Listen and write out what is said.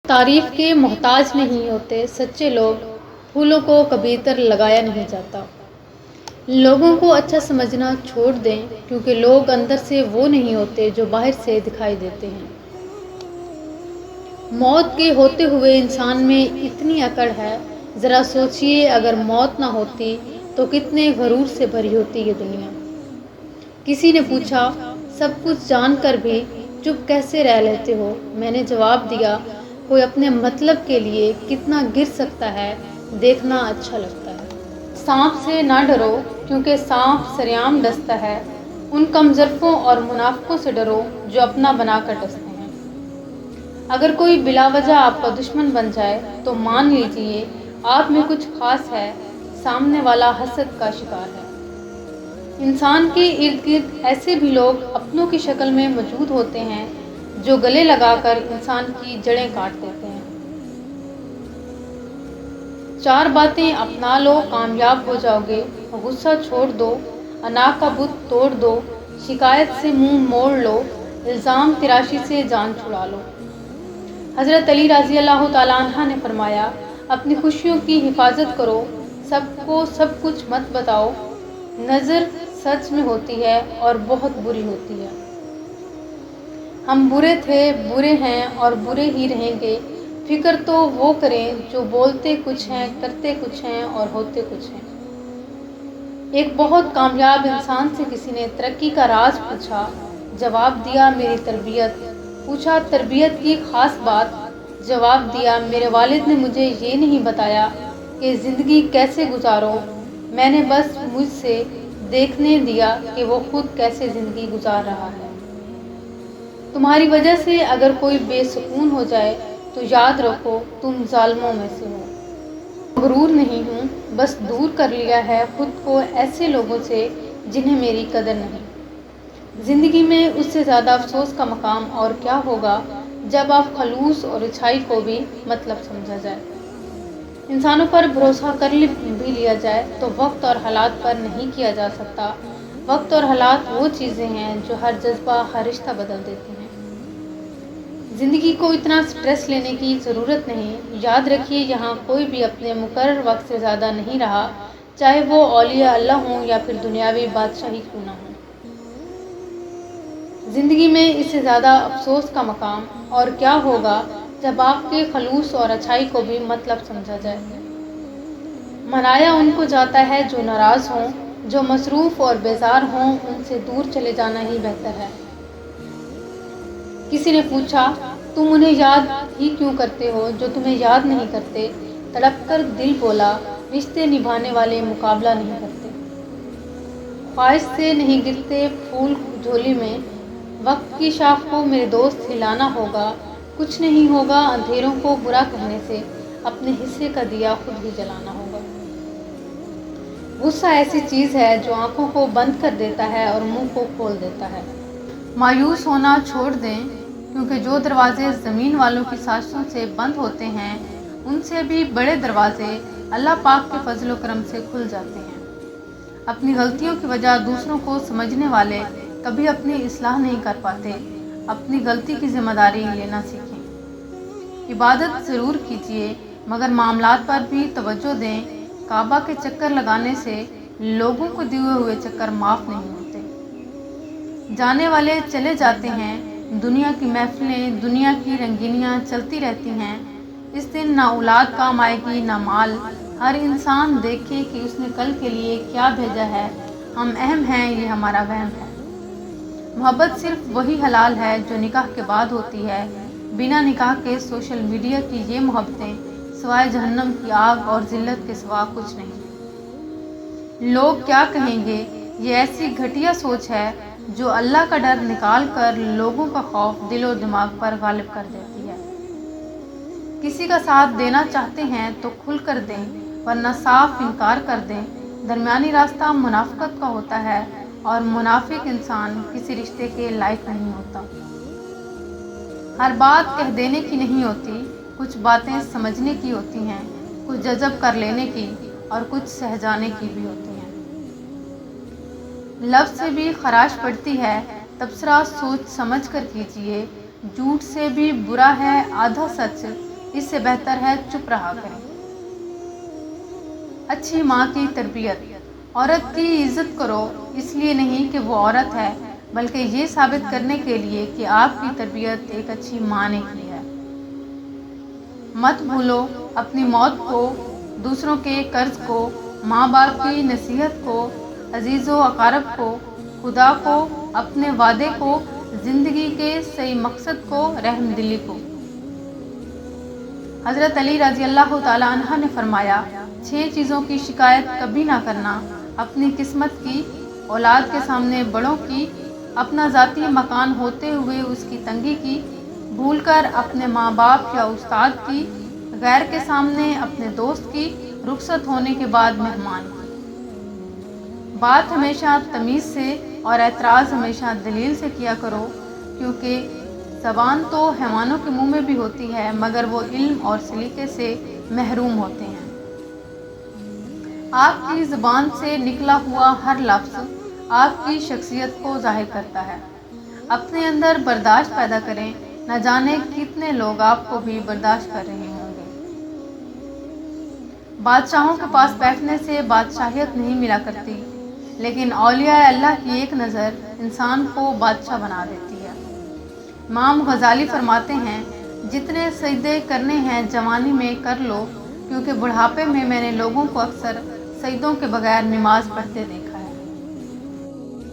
تعریف کے محتاج نہیں ہوتے سچے لوگ، پھولوں کو کبھی تر لگایا نہیں جاتا۔ لوگوں کو اچھا سمجھنا چھوڑ دیں کیونکہ لوگ اندر سے وہ نہیں ہوتے جو باہر سے دکھائی دیتے ہیں۔ موت کے ہوتے ہوئے انسان میں اتنی اکڑ ہے، ذرا سوچئے اگر موت نہ ہوتی تو کتنے غرور سے بھری ہوتی یہ دنیا۔ کسی نے پوچھا، سب کچھ جان کر بھی چپ کیسے رہ لیتے ہو؟ میں نے جواب دیا، کوئی اپنے مطلب کے لیے کتنا گر سکتا ہے دیکھنا اچھا لگتا ہے۔ سانپ سے نہ ڈرو کیونکہ سانپ سرعام ڈستا ہے، ان کم ظرفوں اور منافقوں سے ڈرو جو اپنا بنا کر ڈستے ہیں۔ اگر کوئی بلا وجہ آپ کا دشمن بن جائے تو مان لیجئے آپ میں کچھ خاص ہے، سامنے والا حسد کا شکار ہے۔ انسان کے ارد گرد ایسے بھی لوگ اپنوں کی شکل میں موجود ہوتے ہیں جو گلے لگا کر انسان کی جڑیں کاٹ دیتے ہیں۔ 4 باتیں اپنا لو کامیاب ہو جاؤ گے، غصہ چھوڑ دو، انا کا بت توڑ دو، شکایت سے منہ موڑ لو، الزام تراشی سے جان چھڑا لو۔ حضرت علی رضی اللہ تعالیٰ عنہ نے فرمایا، اپنی خوشیوں کی حفاظت کرو، سب کو سب کچھ مت بتاؤ، نظر سچ میں ہوتی ہے اور بہت بری ہوتی ہے۔ ہم برے تھے، برے ہیں اور برے ہی رہیں گے، فکر تو وہ کریں جو بولتے کچھ ہیں، کرتے کچھ ہیں اور ہوتے کچھ ہیں۔ ایک بہت کامیاب انسان سے کسی نے ترقی کا راز پوچھا، جواب دیا میری تربیت۔ پوچھا تربیت کی خاص بات، جواب دیا میرے والد نے مجھے یہ نہیں بتایا کہ زندگی کیسے گزارو، میں نے بس مجھ سے دیکھنے دیا کہ وہ خود کیسے زندگی گزار رہا ہے۔ تمہاری وجہ سے اگر کوئی بے سکون ہو جائے تو یاد رکھو تم ظالموں میں سے ہو۔ مغرور نہیں ہوں، بس دور کر لیا ہے خود کو ایسے لوگوں سے جنہیں میری قدر نہیں۔ زندگی میں اس سے زیادہ افسوس کا مقام اور کیا ہوگا جب آپ خلوص اور اچھائی کو بھی مطلب سمجھا جائے۔ انسانوں پر بھروسہ کر بھی لیا جائے تو وقت اور حالات پر نہیں کیا جا سکتا۔ وقت اور حالات وہ چیزیں ہیں جو ہر جذبہ، ہر رشتہ بدل دیتی ہیں۔ زندگی کو اتنا سٹریس لینے کی ضرورت نہیں۔ یاد رکھیے یہاں کوئی بھی اپنے مقرر وقت سے زیادہ نہیں رہا، چاہے وہ اولیاء اللہ ہوں یا پھر دنیاوی بادشاہی کیوں نہ ہوں۔ زندگی میں اس سے زیادہ افسوس کا مقام اور کیا ہوگا جب آپ کے خلوص اور اچھائی کو بھی مطلب سمجھا جائے۔ منایا ان کو جاتا ہے جو ناراض ہوں، جو مصروف اور بیزار ہوں ان سے دور چلے جانا ہی بہتر ہے۔ کسی نے پوچھا، تم انہیں یاد ہی کیوں کرتے ہو جو تمہیں یاد نہیں کرتے؟ تڑپ کر دل بولا، رشتے نبھانے والے مقابلہ نہیں کرتے۔ خواہش سے نہیں گرتے پھول جھولی میں، وقت کی شاخ کو میرے دوست ہلانا ہوگا، کچھ نہیں ہوگا اندھیروں کو برا کہنے سے، اپنے حصے کا دیا خود ہی جلانا ہوگا۔ غصہ ایسی چیز ہے جو آنکھوں کو بند کر دیتا ہے اور منہ کو کھول دیتا ہے۔ مایوس ہونا چھوڑ دیں کیونکہ جو دروازے زمین والوں کی سازشوں سے بند ہوتے ہیں ان سے بھی بڑے دروازے اللہ پاک کے فضل و کرم سے کھل جاتے ہیں۔ اپنی غلطیوں کی وجہ دوسروں کو سمجھنے والے کبھی اپنی اصلاح نہیں کر پاتے۔ اپنی غلطی کی ذمہ داری لینا سیکھیں۔ عبادت ضرور کیجیے مگر معاملات پر بھی توجہ دیں۔ کعبہ کے چکر لگانے سے لوگوں کو دیے ہوئے چکر معاف نہیں ہوتے۔ جانے والے چلے جاتے ہیں، دنیا کی محفلیں، دنیا کی رنگینیاں چلتی رہتی ہیں۔ اس دن نہ اولاد کام آئے گی نہ مال، ہر انسان دیکھے کہ اس نے کل کے لیے کیا بھیجا ہے۔ ہم اہم ہیں یہ ہمارا وہم ہے۔ محبت صرف وہی حلال ہے جو نکاح کے بعد ہوتی ہے۔ بنا نکاح کے سوشل میڈیا کی یہ محبتیں سوائے جہنم کی آگ اور ذلت کے سوا کچھ نہیں۔ لوگ کیا کہیں گے، یہ ایسی گھٹیا سوچ ہے جو اللہ کا ڈر نکال کر لوگوں کا خوف دل و دماغ پر غالب کر دیتی ہے۔ کسی کا ساتھ دینا چاہتے ہیں تو کھل کر دیں ورنہ صاف انکار کر دیں۔ درمیانی راستہ منافقت کا ہوتا ہے اور منافق انسان کسی رشتے کے لائق نہیں ہوتا۔ ہر بات کہہ دینے کی نہیں ہوتی، کچھ باتیں سمجھنے کی ہوتی ہیں، کچھ جذب کر لینے کی اور کچھ سہ جانے کی بھی ہوتی ہیں۔ لفظ سے بھی خراش پڑتی ہے، تبصرہ سوچ سمجھ کر کیجیے۔ جھوٹ سے بھی برا ہے آدھا سچ، اس سے بہتر ہے چپ رہا کریں۔ اچھی ماں کی تربیت۔ عورت کی عزت کرو، اس لیے نہیں کہ وہ عورت ہے، بلکہ یہ ثابت کرنے کے لیے کہ آپ کی تربیت ایک اچھی ماں نے کی ہے۔ مت بھولو اپنی موت کو، دوسروں کے قرض کو، ماں باپ کی نصیحت کو، عزیز و اقارب کو، خدا کو، اپنے وعدے کو، زندگی کے صحیح مقصد کو، رحم دلی کو۔ حضرت علی رضی اللہ تعالیٰ عنہ نے فرمایا، 6 چیزوں کی شکایت کبھی نہ کرنا: اپنی قسمت کی، اولاد کے سامنے بڑوں کی، اپنا ذاتی مکان ہوتے ہوئے اس کی تنگی کی، بھول کر اپنے ماں باپ یا استاد کی، غیر کے سامنے اپنے دوست کی، رخصت ہونے کے بعد مہمان کی۔ بات ہمیشہ تمیز سے اور اعتراض ہمیشہ دلیل سے کیا کرو، کیونکہ زبان تو حیوانوں کے منہ میں بھی ہوتی ہے، مگر وہ علم اور سلیقے سے محروم ہوتے ہیں۔ آپ کی زبان سے نکلا ہوا ہر لفظ آپ کی شخصیت کو ظاہر کرتا ہے۔ اپنے اندر برداشت پیدا کریں، نہ جانے کتنے لوگ آپ کو بھی برداشت کر رہے ہوں گے۔ بادشاہوں کے پاس بیٹھنے سے بادشاہیت نہیں ملا کرتی، لیکن اولیاء اللہ کی ایک نظر انسان کو بادشاہ بنا دیتی ہے۔ امام غزالی فرماتے ہیں، جتنے سجدے کرنے ہیں جوانی میں کر لو، کیونکہ بڑھاپے میں نے لوگوں کو اکثر سجدوں کے بغیر نماز پڑھتے دیکھا۔